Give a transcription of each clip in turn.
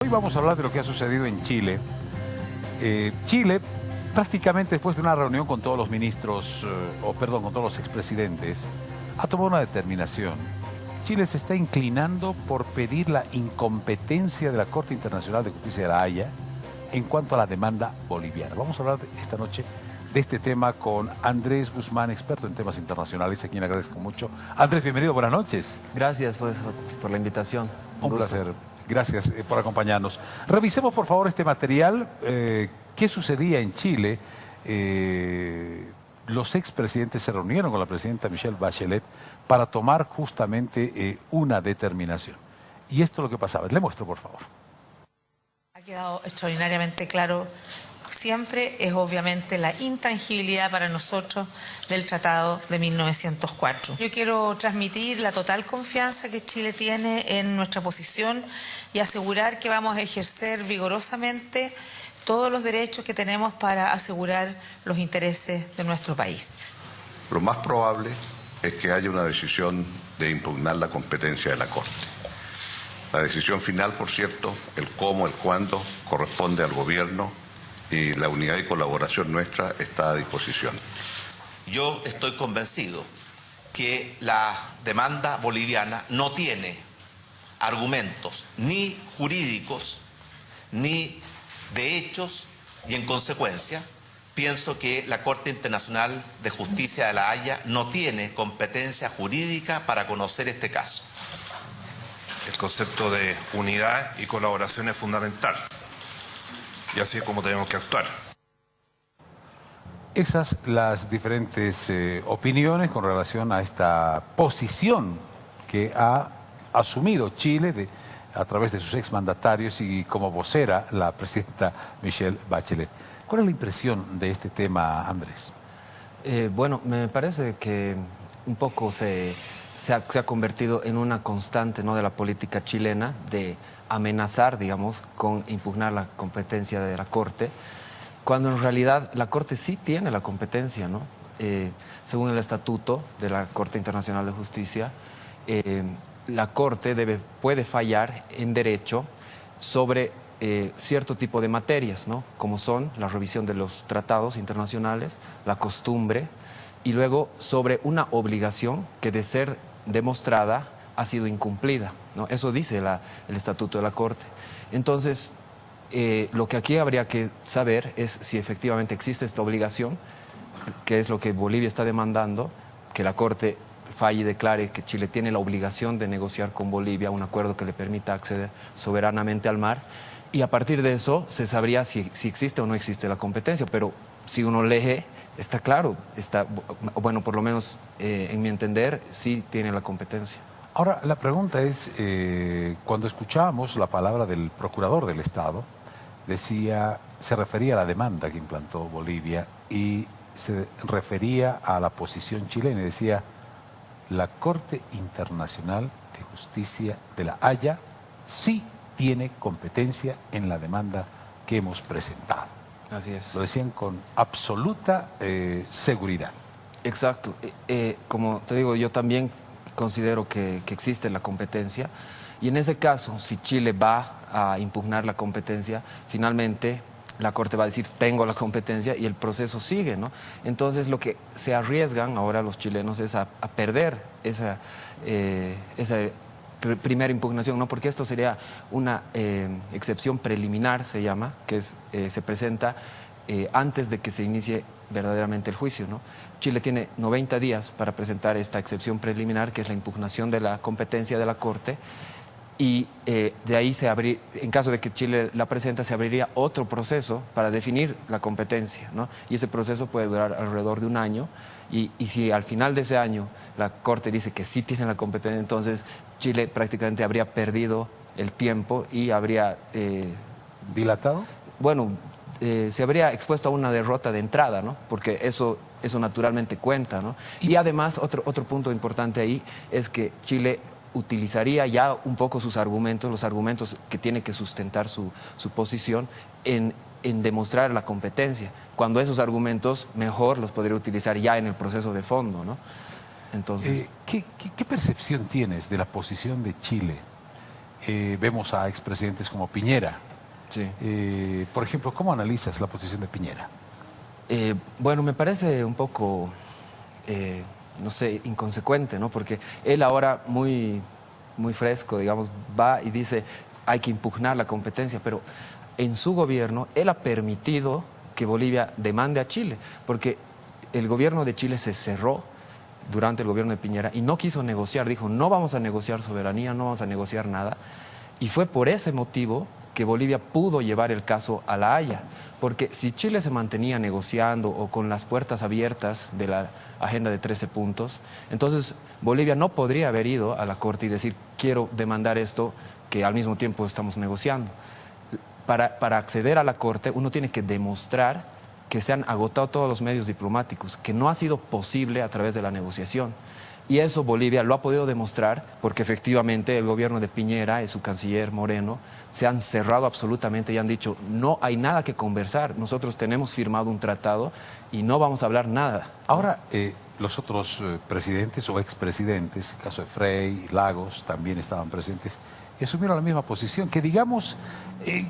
Hoy vamos a hablar de lo que ha sucedido en Chile. Chile, prácticamente después de una reunión con todos los ministros, con todos los expresidentes, ha tomado una determinación. Chile se está inclinando por pedir la incompetencia de la Corte Internacional de Justicia de La Haya en cuanto a la demanda boliviana. Vamos a hablar esta noche de este tema con Andrés Guzmán, experto en temas internacionales, a quien agradezco mucho. Andrés, bienvenido, buenas noches. Gracias por la invitación. Un placer. Gracias por acompañarnos. Revisemos, por favor, este material. ¿Qué sucedía en Chile? Los expresidentes se reunieron con la presidenta Michelle Bachelet para tomar justamente una determinación. Y esto es lo que pasaba. Le muestro, por favor. Ha quedado extraordinariamente claro siempre, es obviamente la intangibilidad para nosotros del Tratado de 1904. Yo quiero transmitir la total confianza que Chile tiene en nuestra posición y asegurar que vamos a ejercer vigorosamente todos los derechos que tenemos para asegurar los intereses de nuestro país. Lo más probable es que haya una decisión de impugnar la competencia de la Corte. La decisión final, por cierto, el cómo, el cuándo, corresponde al gobierno y la unidad y colaboración nuestra está a disposición. Yo estoy convencido que la demanda boliviana no tiene argumentos ni jurídicos ni de hechos y en consecuencia pienso que la Corte Internacional de Justicia de La Haya no tiene competencia jurídica para conocer este caso. El concepto de unidad y colaboración es fundamental. Y así es como tenemos que actuar. Esas las diferentes opiniones con relación a esta posición que ha asumido Chile a través de sus exmandatarios y como vocera la presidenta Michelle Bachelet. ¿Cuál es la impresión de este tema, Andrés? Bueno, me parece que un poco se ha convertido en una constante, ¿no?, de la política chilena de amenazar, digamos, con impugnar la competencia de la Corte, cuando en realidad la Corte sí tiene la competencia, ¿no? Según el estatuto de la Corte Internacional de Justicia, la Corte puede fallar en derecho sobre cierto tipo de materias, ¿no?, como son la revisión de los tratados internacionales, la costumbre, y luego sobre una obligación que de ser demostrada ha sido incumplida, ¿no? Eso dice el estatuto de la Corte. Entonces, lo que aquí habría que saber es si efectivamente existe esta obligación, que es lo que Bolivia está demandando, que la Corte falle y declare que Chile tiene la obligación de negociar con Bolivia un acuerdo que le permita acceder soberanamente al mar, y a partir de eso se sabría si existe o no existe la competencia, pero si uno lee, está claro, bueno, por lo menos en mi entender, sí tiene la competencia. Ahora, la pregunta es, cuando escuchábamos la palabra del procurador del Estado, se refería a la demanda que implantó Bolivia y se refería a la posición chilena y decía, la Corte Internacional de Justicia de La Haya sí tiene competencia en la demanda que hemos presentado. Así es. Lo decían con absoluta seguridad. Exacto. Como te digo, yo también considero que existe la competencia, y en ese caso, si Chile va a impugnar la competencia, finalmente la Corte va a decir tengo la competencia y el proceso sigue, ¿no? Entonces lo que se arriesgan ahora los chilenos es a perder esa primera impugnación, ¿no? Porque esto sería una excepción preliminar, se llama, que se presenta antes de que se inicie verdaderamente el juicio, ¿no? Chile tiene 90 días para presentar esta excepción preliminar, que es la impugnación de la competencia de la Corte, y de ahí en caso de que Chile la presenta, se abriría otro proceso para definir la competencia, ¿no? Y ese proceso puede durar alrededor de un año, y si al final de ese año la Corte dice que sí tiene la competencia, entonces Chile prácticamente habría perdido el tiempo y habría... ¿Dilatado? Bueno, se habría expuesto a una derrota de entrada, ¿no? Porque eso naturalmente cuenta, ¿no? Y además, otro punto importante ahí es que Chile utilizaría ya un poco sus argumentos, los argumentos que tiene que sustentar su posición en demostrar la competencia, cuando esos argumentos mejor los podría utilizar ya en el proceso de fondo, ¿no? Entonces... ¿Qué percepción tienes de la posición de Chile vemos a expresidentes como Piñera. Sí. Por ejemplo, ¿cómo analizas la posición de Piñera? Bueno, me parece un poco, no sé, inconsecuente, ¿no? Porque él ahora muy fresco, digamos, va y dice hay que impugnar la competencia, pero en su gobierno él ha permitido que Bolivia demande a Chile, porque el gobierno de Chile se cerró durante el gobierno de Piñera y no quiso negociar, dijo no vamos a negociar soberanía, no vamos a negociar nada, y fue por ese motivo que Bolivia pudo llevar el caso a La Haya, porque si Chile se mantenía negociando o con las puertas abiertas de la agenda de 13 puntos, entonces Bolivia no podría haber ido a la Corte y decir quiero demandar esto que al mismo tiempo estamos negociando. Para acceder a la Corte uno tiene que demostrar que se han agotado todos los medios diplomáticos, que no ha sido posible a través de la negociación. Y eso Bolivia lo ha podido demostrar porque efectivamente el gobierno de Piñera y su canciller Moreno se han cerrado absolutamente y han dicho no hay nada que conversar, nosotros tenemos firmado un tratado y no vamos a hablar nada. Ahora, los otros presidentes o expresidentes, el caso de Frei, Lagos, también estaban presentes, y asumieron la misma posición, que digamos,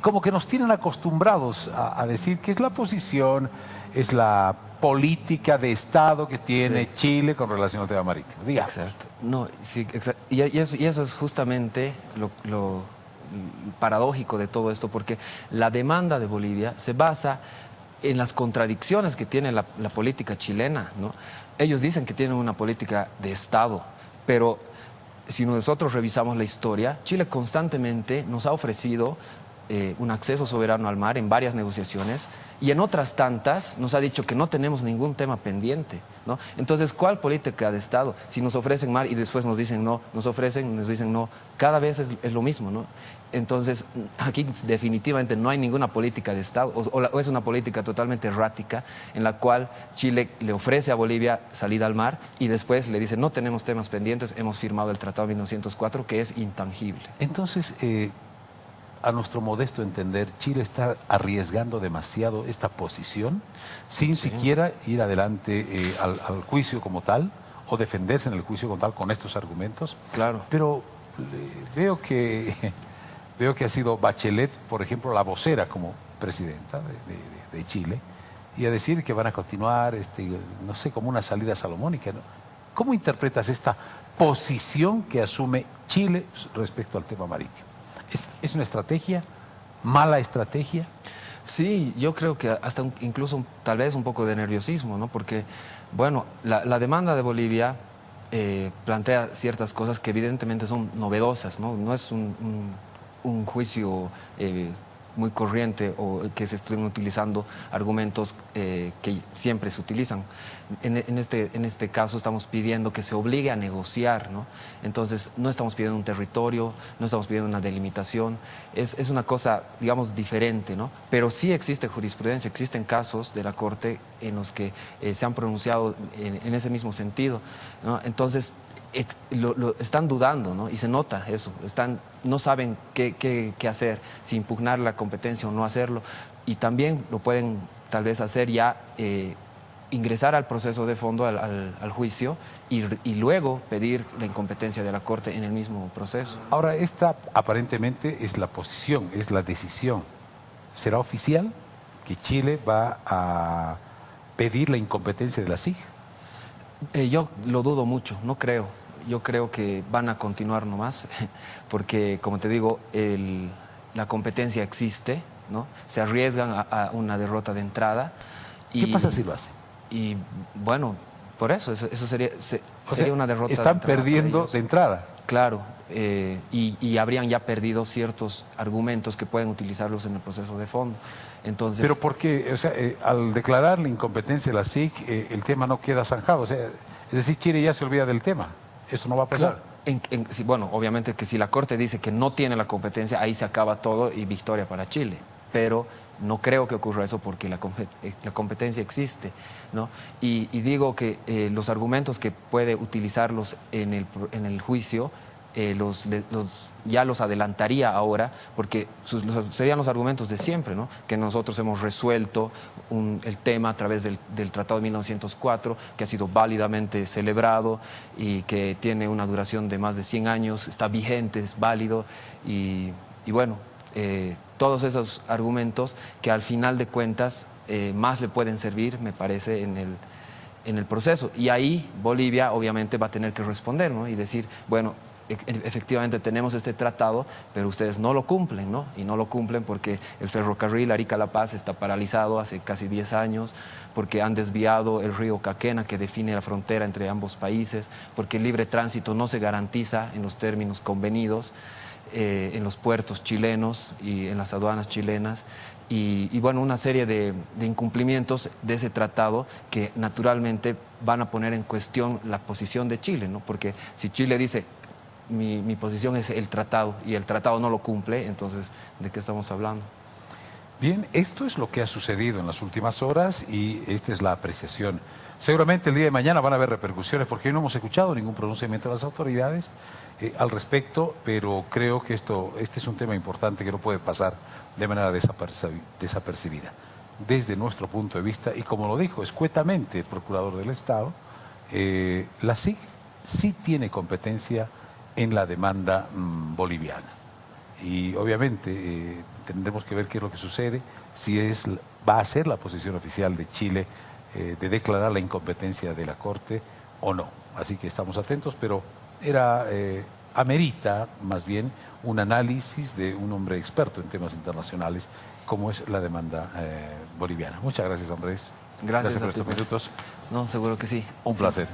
como que nos tienen acostumbrados a decir que es la posición, es la política de Estado que tiene Chile con relación al tema marítimo. Diga. Exacto. No, sí, exacto. Y eso es justamente lo paradójico de todo esto, porque la demanda de Bolivia se basa en las contradicciones que tiene la política chilena, ¿no? Ellos dicen que tienen una política de Estado, pero si nosotros revisamos la historia, Chile constantemente nos ha ofrecido un acceso soberano al mar en varias negociaciones y en otras tantas nos ha dicho que no tenemos ningún tema pendiente, ¿no? Entonces, ¿cuál política de Estado? Si nos ofrecen mar y después nos dicen no, nos ofrecen, nos dicen no, cada vez es lo mismo, ¿no? Entonces, aquí definitivamente no hay ninguna política de Estado, o es una política totalmente errática en la cual Chile le ofrece a Bolivia salida al mar y después le dice no tenemos temas pendientes, hemos firmado el Tratado de 1904 que es intangible. Entonces, a nuestro modesto entender, Chile está arriesgando demasiado esta posición sin siquiera ir adelante al juicio como tal o defenderse en el juicio como tal con estos argumentos. Claro. Pero veo que ha sido Bachelet, por ejemplo, la vocera como presidenta de Chile, y a decir que van a continuar, no sé, como una salida salomónica, ¿no? ¿Cómo interpretas esta posición que asume Chile respecto al tema marítimo? ¿Es una estrategia? ¿Mala estrategia? Sí, yo creo que hasta incluso tal vez un poco de nerviosismo, ¿no? Porque, bueno, la demanda de Bolivia plantea ciertas cosas que evidentemente son novedosas, ¿no? No es un juicio muy corriente o que se estén utilizando argumentos que siempre se utilizan. En este caso estamos pidiendo que se obligue a negociar, ¿no? Entonces no estamos pidiendo un territorio, no estamos pidiendo una delimitación, es una cosa, digamos, diferente, ¿no? Pero sí existe jurisprudencia, existen casos de la Corte en los que se han pronunciado en ese mismo sentido, ¿no? Entonces lo están dudando, ¿no? Y se nota eso, no saben qué hacer, si impugnar la competencia o no hacerlo, y también lo pueden tal vez hacer ya ingresar al proceso de fondo, al juicio, y luego pedir la incompetencia de la Corte en el mismo proceso. Ahora, esta aparentemente es la posición, es la decisión. ¿Será oficial que Chile va a pedir la incompetencia de la CIG? Yo lo dudo mucho, no creo. Yo creo que van a continuar nomás, porque, como te digo, la competencia existe, ¿no? Se arriesgan a una derrota de entrada. ¿Qué pasa si lo hacen? Y, bueno, por eso sería una derrota. Están perdiendo de entrada. Claro, y habrían ya perdido ciertos argumentos que pueden utilizarlos en el proceso de fondo. Entonces, pero porque, o sea, al declarar la incompetencia de la CIG, el tema no queda zanjado. O sea, es decir, Chile ya se olvida del tema. Eso no va a pasar. Claro. Sí, bueno, obviamente que si la Corte dice que no tiene la competencia, ahí se acaba todo y victoria para Chile. Pero no creo que ocurra eso porque la competencia existe, ¿no? Y digo que los argumentos que puede utilizarlos en el juicio ya los adelantaría ahora, porque serían los argumentos de siempre, ¿no? Que nosotros hemos resuelto el tema a través del Tratado de 1904, que ha sido válidamente celebrado y que tiene una duración de más de 100 años, está vigente, es válido y bueno, todos esos argumentos que al final de cuentas más le pueden servir, me parece, en el proceso. Y ahí Bolivia obviamente va a tener que responder, ¿no? Y decir, bueno, efectivamente tenemos este tratado, pero ustedes no lo cumplen, ¿no? Y no lo cumplen porque el ferrocarril Arica-La Paz está paralizado hace casi 10 años, porque han desviado el río Caquena, que define la frontera entre ambos países, porque el libre tránsito no se garantiza en los términos convenidos en los puertos chilenos y en las aduanas chilenas. Y bueno, una serie de incumplimientos de ese tratado que naturalmente van a poner en cuestión la posición de Chile, ¿no? Porque si Chile dice, mi posición es el tratado y el tratado no lo cumple, entonces, ¿de qué estamos hablando? Bien, esto es lo que ha sucedido en las últimas horas y esta es la apreciación. Seguramente el día de mañana van a haber repercusiones porque hoy no hemos escuchado ningún pronunciamiento de las autoridades al respecto, pero creo que este es un tema importante que no puede pasar de manera desapercibida. Desde nuestro punto de vista, y como lo dijo escuetamente el Procurador del Estado, la SIC sí tiene competencia en la demanda boliviana. Y obviamente tendremos que ver qué es lo que sucede, si va a ser la posición oficial de Chile de declarar la incompetencia de la Corte o no. Así que estamos atentos, pero amerita más bien un análisis de un hombre experto en temas internacionales como es la demanda boliviana. Muchas gracias, Andrés. Gracias por estos minutos. No, seguro que sí. Un placer.